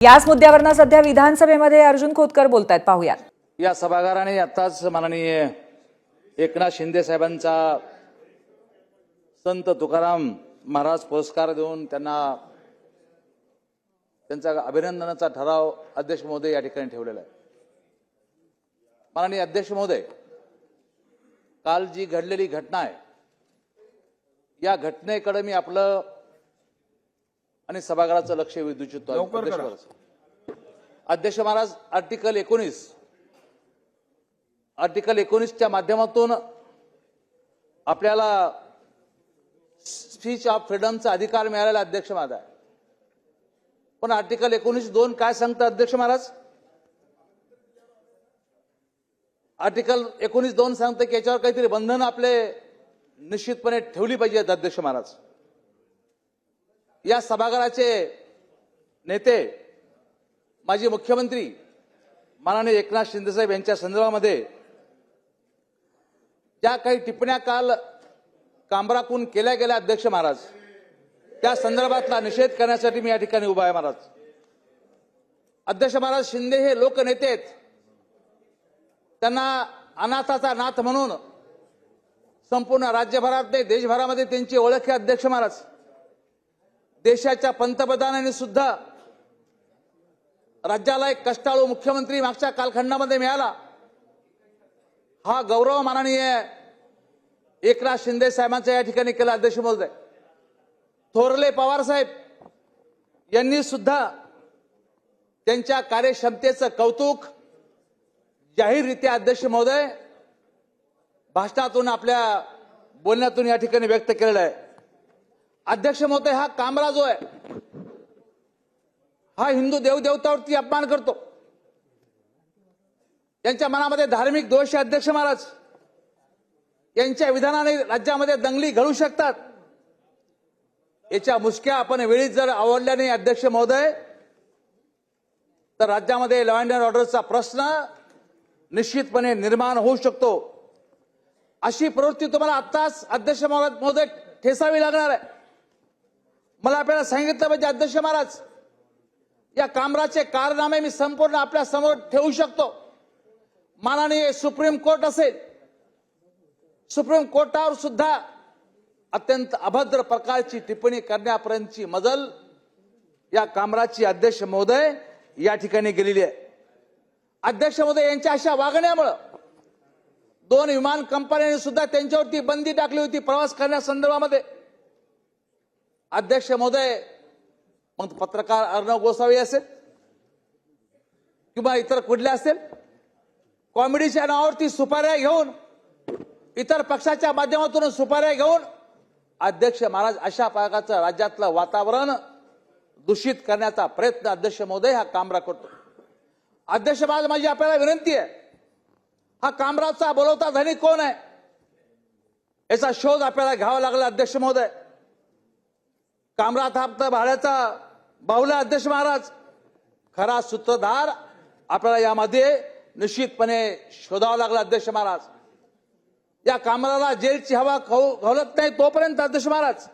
याच मुद्द्यावरनं सध्या विधानसभेमध्ये अर्जुन खोतकर बोलतायत, पाहूयात. या सभागाराने आताच माननीय एकनाथ शिंदे साहेबांचा संत तुकाराम महाराज पुरस्कार देऊन त्यांना त्यांचा अभिनंदनाचा ठराव अध्यक्ष महोदय या ठिकाणी ठेवलेला आहे. माननीय अध्यक्ष महोदय, काल जी घडलेली घटना आहे या घटनेकडे मी आपलं आणि सभागृहाचं लक्ष वेधू इच्छितो. अध्यक्ष महाराज, आर्टिकल 19च्या माध्यमातून आपल्याला स्पीच ऑफ फ्रीडमचा अधिकार मिळालेला अध्यक्ष महाराज आहे. पण आर्टिकल 19(2) काय सांगतं अध्यक्ष महाराज? आर्टिकल 19(2) सांगतं की याच्यावर काहीतरी बंधन आपले निश्चितपणे ठेवली पाहिजेत. अध्यक्ष महाराज, या सभागृहाचे नेते माजी मुख्यमंत्री माननीय एकनाथ शिंदे साहेब यांच्या संदर्भामध्ये ज्या काही टिप्पण्या काल कामराकून केल्या गेल्या अध्यक्ष महाराज, त्या संदर्भातला निषेध करण्यासाठी मी या ठिकाणी उभा आहे महाराज. अध्यक्ष महाराज, शिंदे हे लोकनेते आहेत. त्यांना अनाथाचा नाथ म्हणून संपूर्ण राज्यभरात नाही देशभरामध्ये त्यांची ओळख आहे. अध्यक्ष महाराज, देशाच्या पंतप्रधानांनी सुद्धा राज्याला एक कष्टाळू मुख्यमंत्री मागच्या कालखंडामध्ये मिळाला. हा गौरव माननीय एकनाथ शिंदे साहेबांचा या ठिकाणी केला. अध्यक्ष महोदय, थोरले पवार साहेब यांनी सुद्धा त्यांच्या कार्यक्षमतेचं कौतुक जाहीररित्या अध्यक्ष महोदय भाषणातून आपल्या बोलण्यातून या ठिकाणी व्यक्त केलेला आहे. अध्यक्ष महोदय, हा कामरा जो आहे हा हिंदू देवदेवतावरती अपमान करतो. यांच्या मनामध्ये धार्मिक दोष आहे. अध्यक्ष महाराज, यांच्या विधानाने राज्यामध्ये दंगली घडू शकतात. याच्या मुसक्या आपण वेळीच जर आवडल्या नाही अध्यक्ष महोदय, तर राज्यामध्ये लॉ अँड ऑर्डरचा प्रश्न निश्चितपणे निर्माण होऊ शकतो. अशी प्रवृत्ती तुम्हाला आत्ताच अध्यक्ष महोदय ठेसावी लागणार आहे. मला आपल्याला सांगितलं पाहिजे अध्यक्ष महाराज, या कामराचे कारनामे मी संपूर्ण आपल्या समोर ठेवू शकतो. माननीय सुप्रीम कोर्ट असेल, सुप्रीम कोर्टावर सुद्धा अत्यंत अभद्र प्रकारची टिप्पणी करण्यापर्यंतची मजल या कामराची अध्यक्ष महोदय या ठिकाणी गेलेली आहे. अध्यक्ष महोदय, यांच्या अशा वागण्यामुळे 2 विमान कंपन्यांनी सुद्धा त्यांच्यावरती बंदी टाकली होती प्रवास करण्यासंदर्भामध्ये. अध्यक्ष महोदय, मग पत्रकार अर्णव गोसावी असेल किंवा इतर कुठले असेल, कॉमेडीच्या नावावरती सुपाऱ्या घेऊन, इतर पक्षाच्या माध्यमातून सुपाऱ्या घेऊन अध्यक्ष महाराज अशा प्रकारचं राज्यातलं वातावरण दूषित करण्याचा प्रयत्न अध्यक्ष महोदय हा कामरा करतो. अध्यक्ष महाराज, माझी आपल्याला विनंती आहे, हा कामराचा बोलवता धनी कोण आहे याचा शोध आपल्याला घ्यावा लागला. अध्यक्ष महोदय, कामरा थांबता भाड्याचा बाहुला. अध्यक्ष महाराज, खरा सूत्रधार आपल्याला यामध्ये निश्चितपणे शोधावा लागला. अध्यक्ष महाराज, या कामराला जेलची हवा घालत नाही तोपर्यंत अध्यक्ष महाराज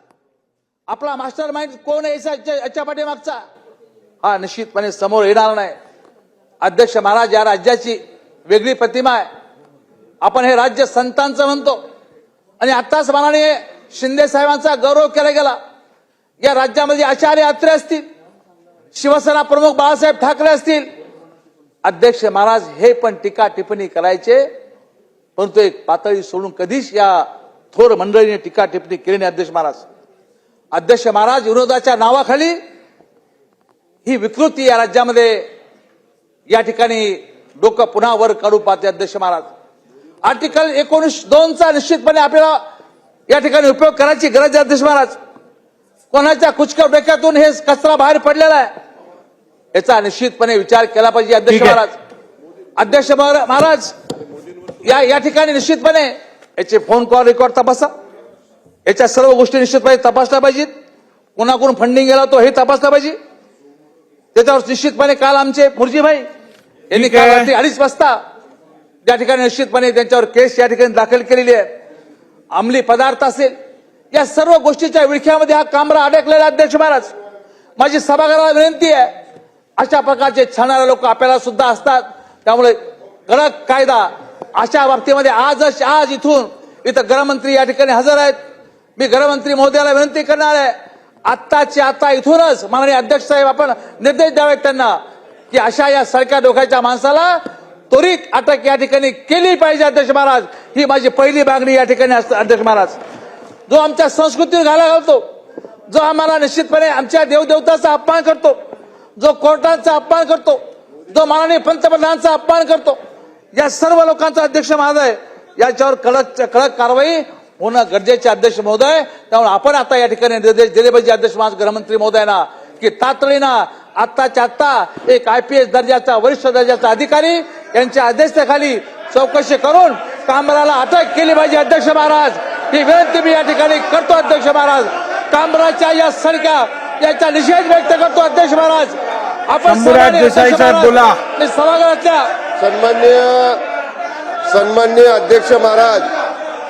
आपला मास्टर माइंड कोण आहे याच्या पाठीमागचा हा निश्चितपणे समोर येणार नाही. अध्यक्ष महाराज, या राज्याची वेगळी प्रतिमा आहे. आपण हे राज्य संतांचं म्हणतो आणि आताच माननीय शिंदे साहेबांचा गौरव केला गेला. या राज्यामध्ये आचार्य अत्रे असतील, शिवसेना प्रमुख बाळासाहेब ठाकरे असतील, अध्यक्ष महाराज हे पण टीका टिप्पणी करायचे, परंतु एक पातळी सोडून कधीच या थोर मंडळीने टीका टिप्पणी केली नाही. अध्यक्ष महाराज, अध्यक्ष महाराज, विरोधाच्या नावाखाली ही विकृती या राज्यामध्ये या ठिकाणी डोकं पुन्हा वर काढू पाहते. अध्यक्ष महाराज, आर्टिकल 19(2)चा निश्चितपणे आपल्याला या ठिकाणी उपयोग करायची गरज आहे. अध्यक्ष महाराज, कोणाच्या कुचक्या डोक्यातून हे कचरा बाहेर पडलेला आहे याचा निश्चितपणे विचार केला पाहिजे. अध्यक्ष महाराज, अध्यक्ष महाराज, या ठिकाणी निश्चितपणे याचे फोन कॉल रेकॉर्ड तपासा. याच्या सर्व गोष्टी निश्चितपणे तपासल्या पाहिजेत. कोणाकडून फंडिंग गेला तो हे तपासलं पाहिजे. त्याच्यावर निश्चितपणे काल आमचे मुर्जीभाई यांनी काल रात्री 2:30 वाजता या ठिकाणी निश्चितपणे त्यांच्यावर केस या ठिकाणी दाखल केलेली आहे. अंमली पदार्थ असेल, या सर्व गोष्टीच्या विळख्यामध्ये हा कामरा अडकलेला. अध्यक्ष महाराज, माझी सभागृहाला विनंती आहे, अशा प्रकारचे छळणारे लोक आपल्याला सुद्धा असतात. त्यामुळे कडक कायदा अशा बाबतीमध्ये आज इथं गृहमंत्री या ठिकाणी हजर आहेत. मी गृहमंत्री महोदयाला विनंती करणार आहे, आत्ताच्या आता इथूनच माननीय अध्यक्ष साहेब आपण निर्देश द्यावेत त्यांना की अशा या सडक्या डोक्याच्या माणसाला त्वरित अटक या ठिकाणी केली पाहिजे. अध्यक्ष महाराज, ही माझी पहिली मागणी या ठिकाणी असते. अध्यक्ष महाराज, जो आमच्या संस्कृतीवर घाला घालतो, जो आम्हाला निश्चितपणे आमच्या देवदेवताचा अपमान करतो, जो कोर्टाचा अपमान करतो, जो माननीय पंतप्रधानांचा अपमान करतो, या सर्व लोकांचा अध्यक्ष महोदय याच्यावर कडक कारवाई होणं गरजेचे. अध्यक्ष महोदय, त्यामुळे आपण आता या ठिकाणी निर्देश दिले पाहिजे अध्यक्ष महाराज गृहमंत्री महोदयांना की तातडीनं आत्ताच्या आत्ता एक IPS दर्जाचा वरिष्ठ दर्जाचा अधिकारी यांच्या आदेशाखाली चौकशी करून कामराला अटक केली पाहिजे. अध्यक्ष महाराज, ही विनंती मी या ठिकाणी करतो. अध्यक्ष महाराज, कामराच्या या सडक्या याचा निषेध व्यक्त करतो. अध्यक्ष महाराज, आपण सभागृहातल्या सन्माननीय अध्यक्ष महाराज,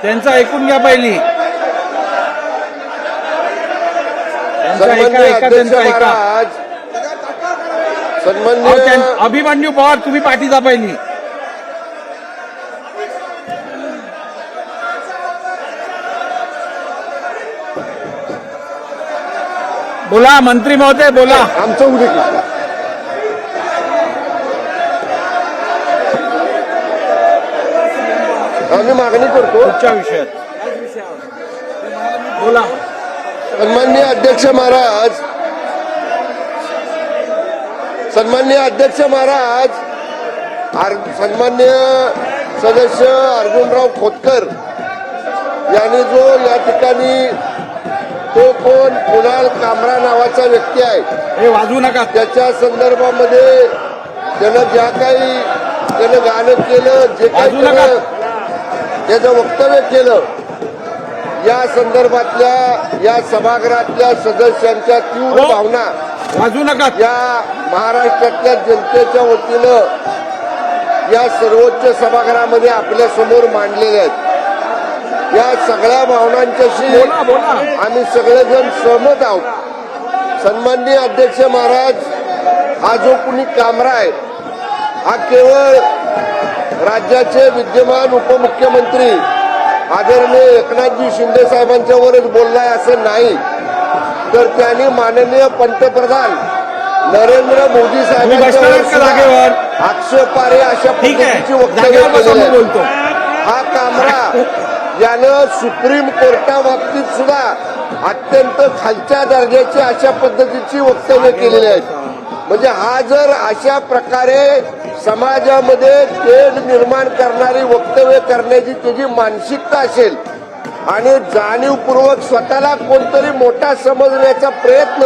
त्यांचं ऐकून घ्या पहिली. सन्माननीय अध्यक्ष महाराज, सन्माननीय अभिमन्यू पवार, तुम्ही पाठीचा पहिली. बोला मंत्री महोदय, बोला. आमचं उद्या आम्ही मागणी करतो. पुढच्या विषयात बोला. सन्माननीय अध्यक्ष महाराज, सन्माननीय अध्यक्ष महाराज, सन्माननीय सदस्य अर्जुनराव खोतकर यांनी जो या ठिकाणी तो कोण कुणाल कामरा नावाचा व्यक्ती आहे, हे वाजवू नका. त्याच्या संदर्भामध्ये त्यानं ज्या काही त्यानं गाणं केलं, जे काही त्यानं त्याचं वक्तव्य केलं, या संदर्भातल्या या सभागृहातल्या सदस्यांच्या तीव्र भावना वाजवू नका. या महाराष्ट्रातल्या जनतेच्या वतीनं या सर्वोच्च सभागृहामध्ये आपल्या समोर मांडलेल्या आहेत. या सगळ्या भावनांच्याशी बोला, बोला. आम्ही सगळेजण सहमत आहोत. सन्माननीय अध्यक्ष महाराज, हा जो कुणी कामरा आहे, हा केवळ राज्याचे विद्यमान उपमुख्यमंत्री आदरणीय एकनाथजी शिंदे साहेबांच्यावरच बोललाय असं नाही, तर त्यांनी माननीय पंतप्रधान नरेंद्र मोदी साहेबांच्यावर आक्षेपार्ह अशा पद्धतीची वक्तव्य केलेली आहे. बोलतो हा कामरा यानं सुप्रीम कोर्टाबाबतीत सुद्धा अत्यंत खालच्या दर्जाची अशा पद्धतीची वक्तव्य केलेली आहेत. म्हणजे हा जर अशा प्रकारे समाजामध्ये तेढ निर्माण करणारी वक्तव्य करण्याची त्याची मानसिकता असेल आणि जाणीवपूर्वक स्वतःला कोणतरी मोठा समजण्याचा प्रयत्न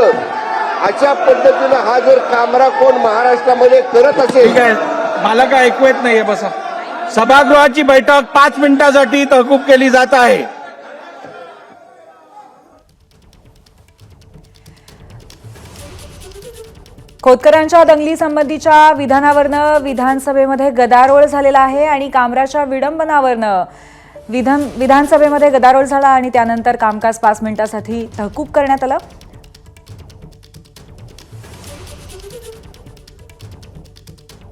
अशा पद्धतीनं हा जर कामरा कोण महाराष्ट्रामध्ये करत असेल. ठीक आहे, मला काय ऐकू येत नाहीये. बसा. सभागृहाची बैठक 5 मिनिटांसाठी तहकूब केली जात आहे. खोतकरांच्या दंगली संबंधीच्या विधानावरनं विधानसभेमध्ये गदारोळ झालेला आहे आणि कामराच्या विडंबनावरनं विधानसभेमध्ये गदारोळ झाला आणि त्यानंतर कामकाज 5 मिनिटांसाठी तहकूब करण्यात आलं.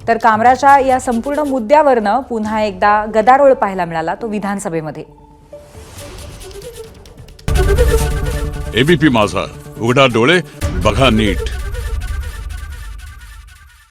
तर कामराच्या या संपूर्ण मुद्द्यावरनं पुन्हा एकदा गदारोळ पाहायला मिळाला, तो विधानसभेमध्ये. एबीपी माझा, उघडा डोळे बघा नीट.